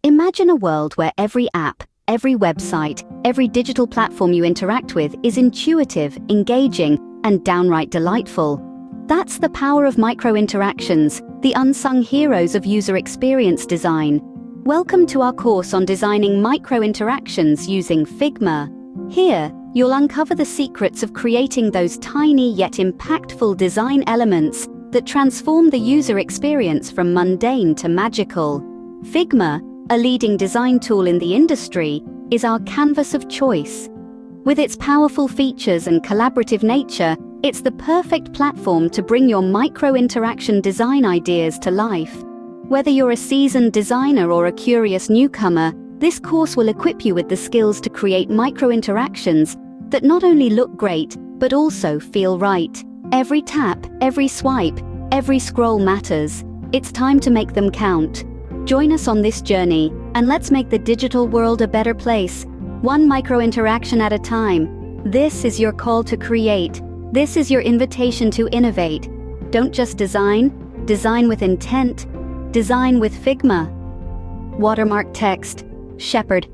Imagine a world where every app, every website, every digital platform you interact with is intuitive, engaging, and downright delightful. That's the power of micro-interactions, the unsung heroes of user experience design. Welcome to our course on designing micro-interactions using Figma. Here, you'll uncover the secrets of creating those tiny yet impactful design elements that transform the user experience from mundane to magical. Figma, a leading design tool in the industry, is our canvas of choice. With its powerful features and collaborative nature, it's the perfect platform to bring your micro-interaction design ideas to life. Whether you're a seasoned designer or a curious newcomer, this course will equip you with the skills to create micro-interactions that not only look great, but also feel right. Every tap, every swipe, every scroll matters. It's time to make them count. Join us on this journey, and let's make the digital world a better place, one micro-interaction at a time. This is your call to create. This is your invitation to innovate. Don't just design, design with intent. Design with Figma. Watermark text, Shepherd,